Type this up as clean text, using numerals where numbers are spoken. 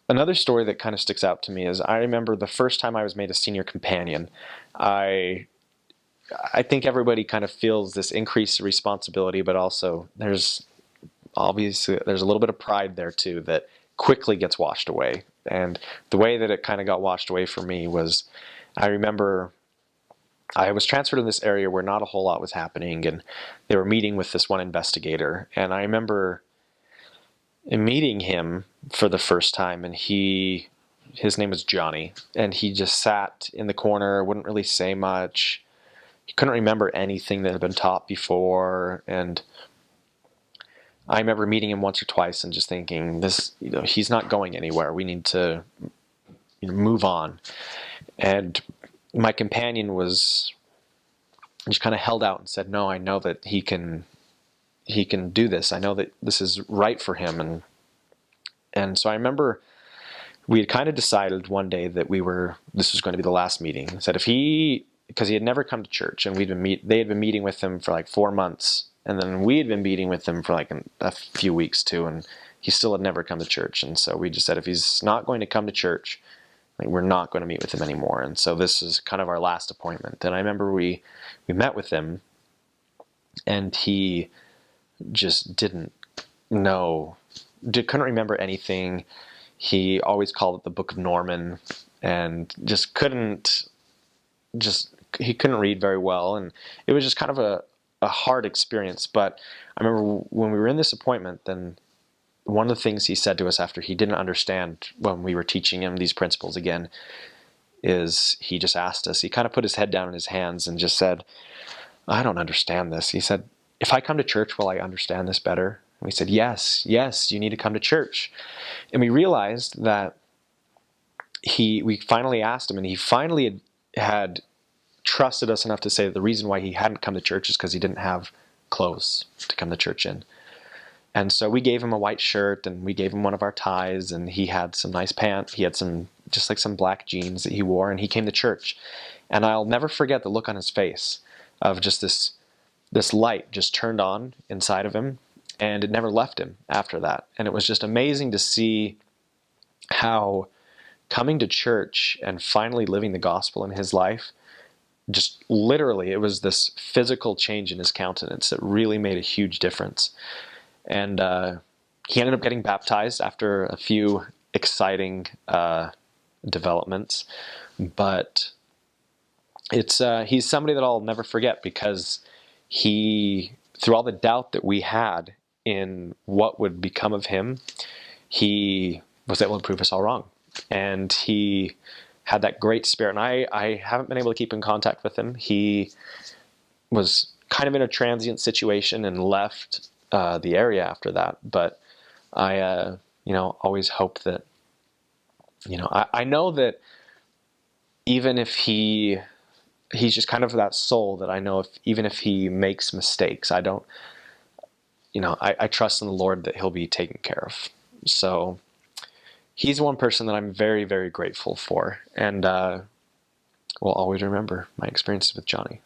Another story that kind of sticks out to me is I remember the first time I was made a senior companion. I I think everybody kind of feels this increased responsibility, but also there's a little bit of pride there too that quickly gets washed away. And the way that it kind of got washed away for me was I remember I was transferred in this area where not a whole lot was happening, and they were meeting with this one investigator. And I remember meeting him for the first time, and his name was Johnny, and he just sat in the corner, wouldn't really say much. He couldn't remember anything that had been taught before, and I remember meeting him once or twice and just thinking, he's not going anywhere. We need to, move on. And my companion was just kind of held out and said, "No, I know that he can do this. I know that this is right for him." And so I remember we had kind of decided one day that this was going to be the last meeting. He said because he had never come to church, and they had been meeting with him for like 4 months, and then we had been meeting with him for like a few weeks too, and he still had never come to church. And so we just said, if he's not going to come to church, like, we're not going to meet with him anymore. And so this is kind of our last appointment. And I remember we met with him, and he just didn't know, couldn't remember anything. He always called it the Book of Mormon, and he couldn't read very well, and it was just kind of a hard experience. But I remember when we were in this appointment, then one of the things he said to us after he didn't understand when we were teaching him these principles again is he just asked us, he kind of put his head down in his hands and just said, "I don't understand this." He said, "If I come to church, will I understand this better?" And we said, "Yes, you need to come to church." And we realized that we finally asked him, and he finally had trusted us enough to say that the reason why he hadn't come to church is because he didn't have clothes to come to church in. And so we gave him a white shirt, and we gave him one of our ties, and he had some nice pants. He had some black jeans that he wore, and he came to church. And I'll never forget the look on his face of just this light just turned on inside of him, and it never left him after that. And it was just amazing to see how coming to church and finally living the gospel in his life, just literally, it was this physical change in his countenance that really made a huge difference. And he ended up getting baptized after a few exciting developments. But he's somebody that I'll never forget, because through all the doubt that we had in what would become of him, he was able to prove us all wrong. And he had that great spirit. And I haven't been able to keep in contact with him. He was kind of in a transient situation and left the area after that. But I, always hope that, I know that even if he's just kind of that soul that I know even if he makes mistakes, I don't, I trust in the Lord that he'll be taken care of. So he's one person that I'm very, very grateful for, and will always remember my experiences with Johnny.